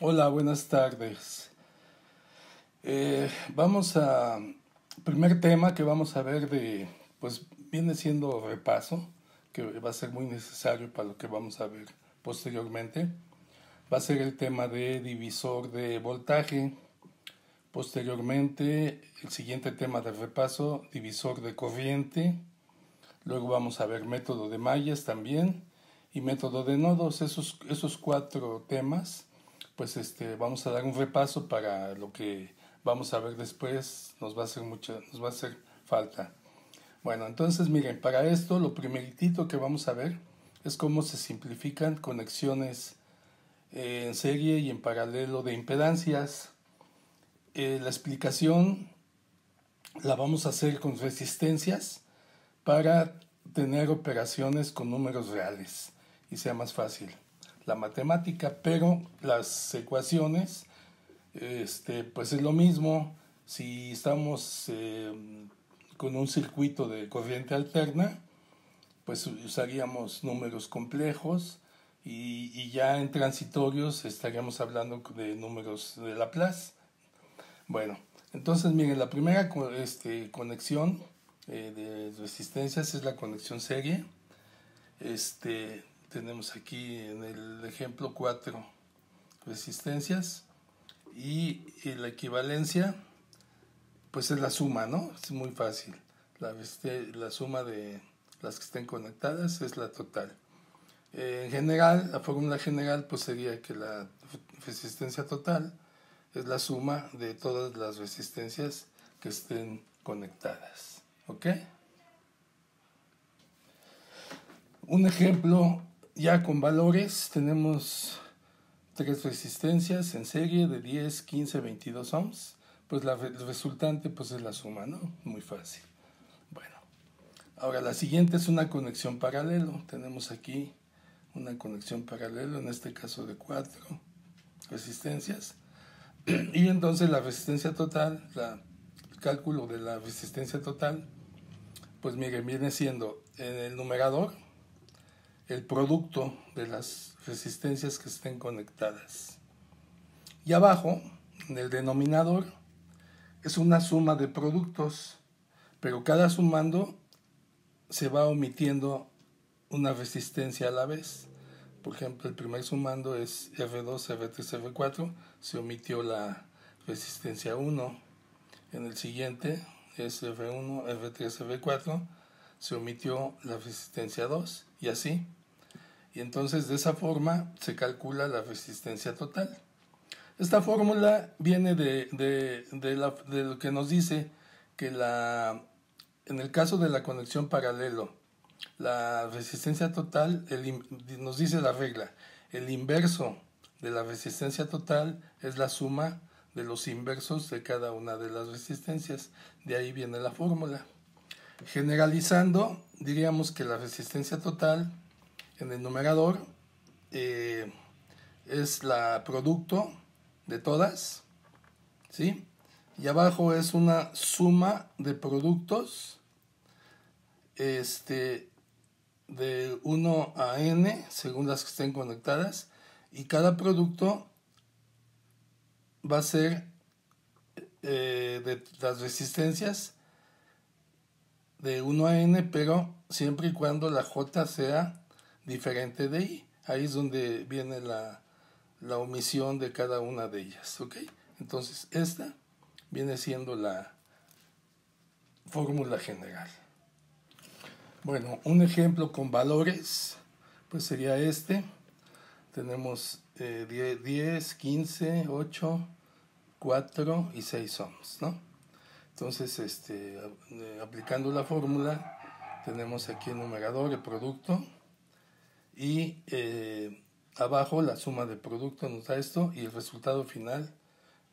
Hola, buenas tardes. Vamos a... Primer tema que vamos a ver pues viene siendo repaso, que va a ser muy necesario para lo que vamos a ver posteriormente. Va a ser el tema de divisor de voltaje. Posteriormente, el siguiente tema de repaso, divisor de corriente. Luego vamos a ver método de mallas también y método de nodos. Esos cuatro temas pues vamos a dar un repaso para lo que vamos a ver después, nos va a hacer falta. Bueno, entonces miren, para esto lo primeritito que vamos a ver es cómo se simplifican conexiones en serie y en paralelo de impedancias. La explicación la vamos a hacer con resistencias para tener operaciones con números reales y sea más fácil la matemática, pero las ecuaciones, pues es lo mismo si estamos con un circuito de corriente alterna, pues usaríamos números complejos y ya en transitorios estaríamos hablando de números de Laplace. Bueno, entonces miren, la primera conexión de resistencias es la conexión serie. Tenemos aquí en el ejemplo 4 resistencias y la equivalencia pues es la suma, ¿no? Es muy fácil. La suma de las que estén conectadas es la total. En general, la fórmula general pues sería que la resistencia total es la suma de todas las resistencias que estén conectadas. ¿Ok? Un ejemplo ya con valores, tenemos tres resistencias en serie de 10, 15, 22 ohms, pues el resultante pues es la suma, ¿no? Muy fácil. Bueno, ahora la siguiente es una conexión paralelo. Tenemos aquí una conexión paralelo, en este caso de 4 resistencias. Y entonces la resistencia total, el cálculo de la resistencia total, pues miren, viene siendo en el numerador el producto de las resistencias que estén conectadas. Y abajo, en el denominador, es una suma de productos, pero cada sumando se va omitiendo una resistencia a la vez. Por ejemplo, el primer sumando es R2, R3, R4, se omitió la resistencia 1. En el siguiente es R1, R3, R4, se omitió la resistencia 2 y así. Y entonces de esa forma se calcula la resistencia total. Esta fórmula viene de lo que nos dice que en el caso de la conexión paralelo, la resistencia total, nos dice la regla, el inverso de la resistencia total es la suma de los inversos de cada una de las resistencias. De ahí viene la fórmula. Generalizando, diríamos que la resistencia total en el numerador es la producto de todas, ¿sí? Y abajo es una suma de productos de 1 a n según las que estén conectadas, y cada producto va a ser de las resistencias de 1 a n, pero siempre y cuando la j sea diferente de i. Ahí es donde viene la omisión de cada una de ellas, ¿ok? Entonces esta viene siendo la fórmula general. Bueno, un ejemplo con valores pues sería este. Tenemos 10, 15, 8, 4 y 6 ohms, ¿no? Entonces, aplicando la fórmula, tenemos aquí el numerador, el producto, y abajo la suma de producto nos da esto, y el resultado final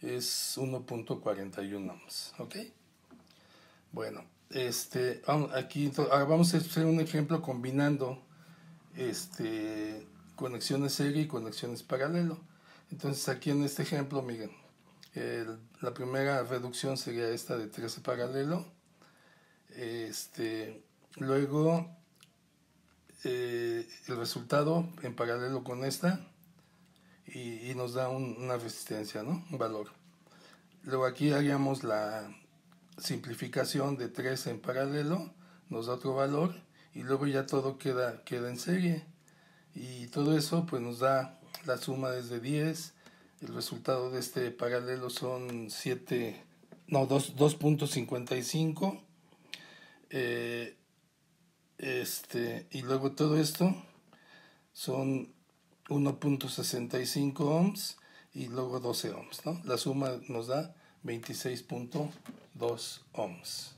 es 1.41 ohms, ¿ok? Bueno, aquí ahora vamos a hacer un ejemplo combinando conexiones serie y conexiones paralelo. Entonces aquí en este ejemplo, miren, la primera reducción sería esta de 13 paralelo. Luego el resultado en paralelo con esta, y nos da una resistencia, ¿no? Un valor. Luego aquí haríamos la simplificación de 3 en paralelo, nos da otro valor, y luego ya todo queda en serie. Y todo eso pues nos da la suma desde 10. El resultado de este paralelo son 2.55. Y luego todo esto son 1.65 ohms y luego 12 ohms, ¿no? La suma nos da 26.2 ohms.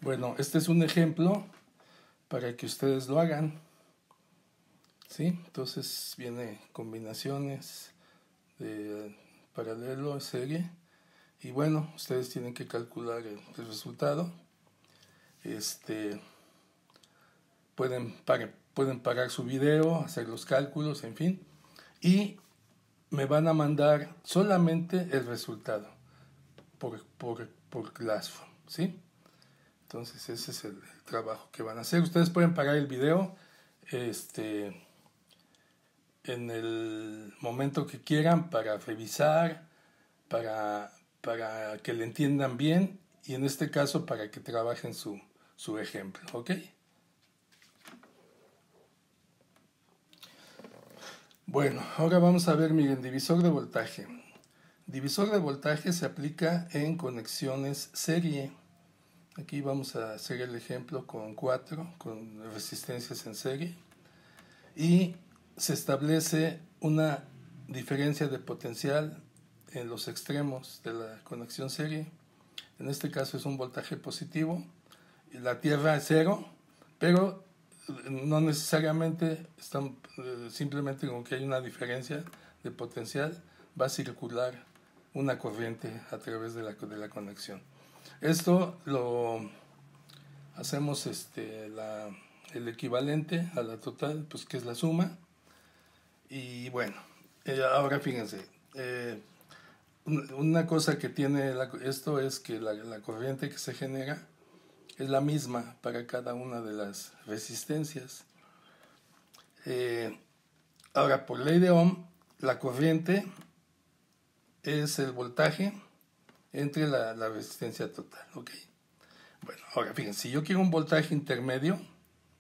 Bueno, este es un ejemplo para que ustedes lo hagan, ¿sí? Entonces viene combinaciones de paralelo, serie, y bueno, ustedes tienen que calcular el resultado. Pueden parar su video, hacer los cálculos, en fin, y me van a mandar solamente el resultado por Glassphone, ¿sí? Entonces ese es el trabajo que van a hacer. Ustedes pueden parar el video en el momento que quieran para revisar, para que le entiendan bien, y en este caso para que trabajen su ejemplo, ¿ok? Bueno, ahora vamos a ver, miren, divisor de voltaje. Divisor de voltaje se aplica en conexiones serie. Aquí vamos a hacer el ejemplo con 4, con resistencias en serie. Y se establece una diferencia de potencial en los extremos de la conexión serie. En este caso es un voltaje positivo. Y la tierra es 0, pero no necesariamente, simplemente con que hay una diferencia de potencial, va a circular una corriente a través de la conexión. Esto lo hacemos el equivalente a la total, pues que es la suma. Y bueno, ahora fíjense, una cosa que tiene esto es que la corriente que se genera es la misma para cada una de las resistencias. Ahora, por ley de Ohm, la corriente es el voltaje entre la resistencia total, ¿ok? Bueno, ahora fíjense, si yo quiero un voltaje intermedio,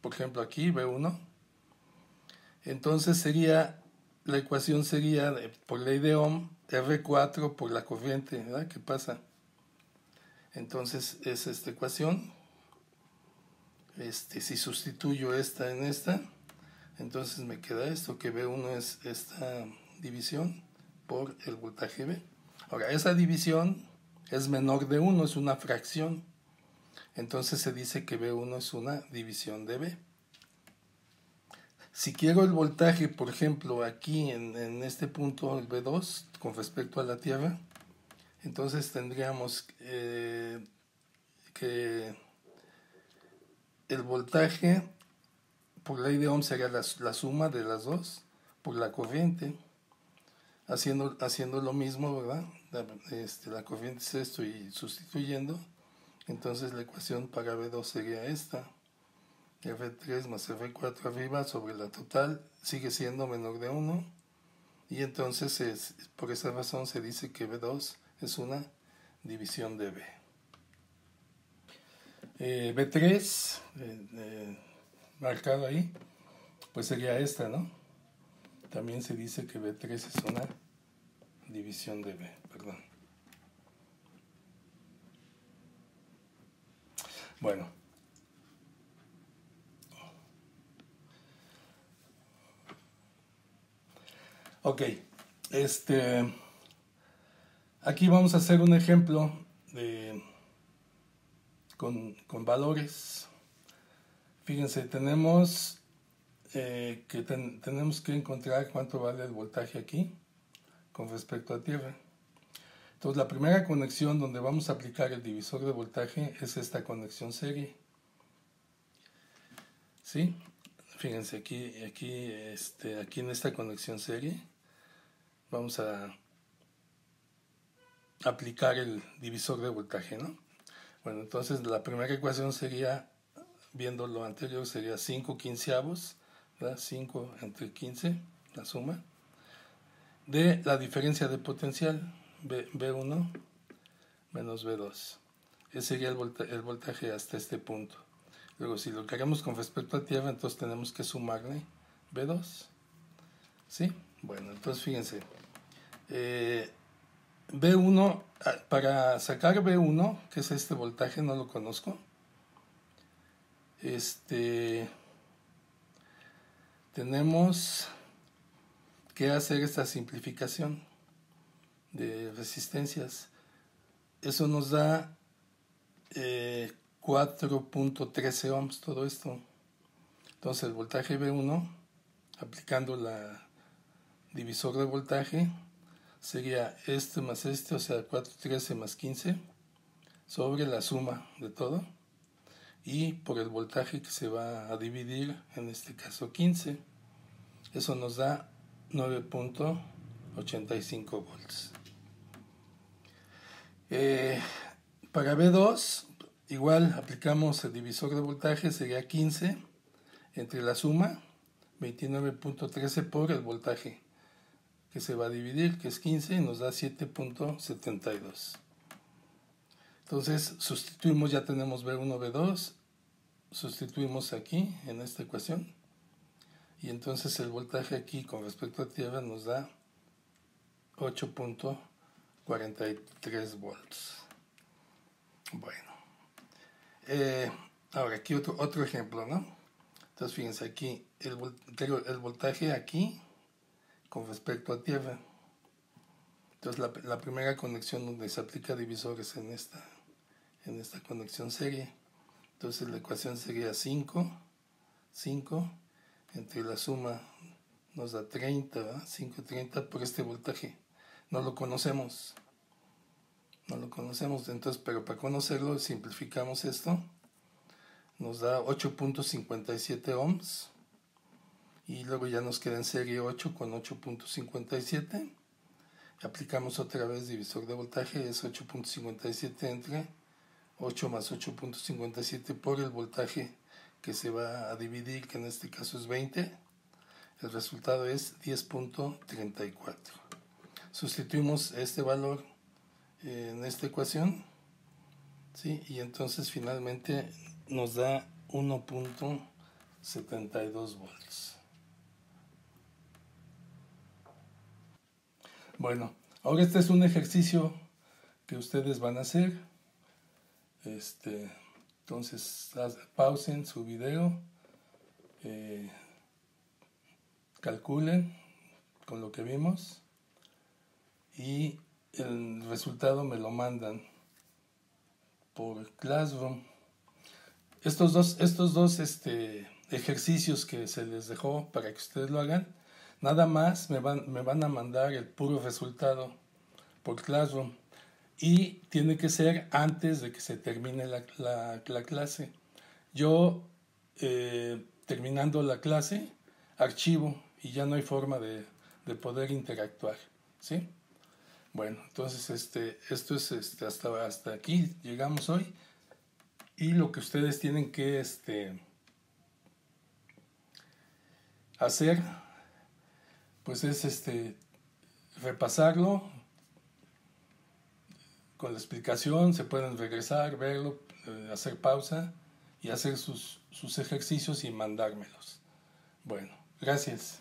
por ejemplo aquí V1, entonces la ecuación sería, por ley de Ohm, R4 por la corriente, ¿verdad? ¿Qué pasa? Entonces es esta ecuación. Si sustituyo esta en esta, entonces me queda esto, que V1 es esta división por el voltaje V. Ahora, esa división es menor de 1, es una fracción. Entonces se dice que V1 es una división de V. Si quiero el voltaje, por ejemplo, aquí en este punto, el V2, con respecto a la Tierra, entonces tendríamos que el voltaje por ley de Ohm sería la suma de las dos por la corriente, haciendo lo mismo, ¿verdad? La corriente es esto y sustituyendo, entonces la ecuación para V2 sería esta, R3 más R4 arriba sobre la total sigue siendo menor de 1, y entonces por esa razón se dice que V2 es una división de V. V3 marcado ahí, pues sería esta, ¿no? También se dice que V3 es una división de V, perdón. Bueno. Ok, aquí vamos a hacer un ejemplo con valores. Fíjense, tenemos tenemos que encontrar cuánto vale el voltaje aquí con respecto a Tierra. Entonces la primera conexión donde vamos a aplicar el divisor de voltaje es esta conexión serie. ¿Sí? Fíjense, aquí en esta conexión serie vamos a aplicar el divisor de voltaje, ¿no? Bueno, entonces la primera ecuación sería, viendo lo anterior, sería 5 quinceavos, ¿verdad? 5 entre 15, la suma. de la diferencia de potencial, V1 menos V2. Ese sería el voltaje hasta este punto. Luego, si lo queremos con respecto a tierra, entonces tenemos que sumarle V2. ¿Sí? Bueno, entonces fíjense. V1, para sacar V1, que es este voltaje, no lo conozco. Tenemos que hacer esta simplificación de resistencias. Eso nos da 4.13 ohms todo esto. Entonces el voltaje V1, aplicando la divisor de voltaje, sería este más este, o sea 4.13 más 15, sobre la suma de todo, y por el voltaje que se va a dividir, en este caso 15, eso nos da 9.85 volts. Para V2, igual aplicamos el divisor de voltaje, sería 15 entre la suma, 29.13 por el voltaje que se va a dividir, que es 15, y nos da 7.72. Entonces sustituimos, ya tenemos V1, V2, sustituimos aquí en esta ecuación, y entonces el voltaje aquí con respecto a tierra nos da 8.43 volts. Bueno, ahora aquí otro ejemplo, ¿no? Entonces fíjense aquí, el voltaje aquí con respecto a tierra. Entonces la primera conexión donde se aplica divisores en esta conexión serie. Entonces la ecuación sería 5 entre la suma nos da 30, ¿verdad? 5.30 por este voltaje. No lo conocemos, entonces, pero para conocerlo simplificamos esto, nos da 8.57 ohms, y luego ya nos queda en serie 8 con 8.57, aplicamos otra vez divisor de voltaje, es 8.57 entre 8 más 8.57 por el voltaje que se va a dividir, que en este caso es 20, el resultado es 10.34. Sustituimos este valor en esta ecuación, ¿sí? Y entonces finalmente nos da 1.72 volts. Bueno, ahora este es un ejercicio que ustedes van a hacer. Entonces pausen su video, calculen con lo que vimos y el resultado me lo mandan por Classroom. Estos dos ejercicios que se les dejó para que ustedes lo hagan, nada más me van a mandar el puro resultado por Classroom, y tiene que ser antes de que se termine la clase. Yo, terminando la clase, archivo y ya no hay forma de poder interactuar, ¿sí? Bueno, entonces esto es hasta aquí llegamos hoy, y lo que ustedes tienen que hacer pues es repasarlo con la explicación, se pueden regresar, verlo, hacer pausa y hacer sus ejercicios y mandármelos. Bueno, gracias.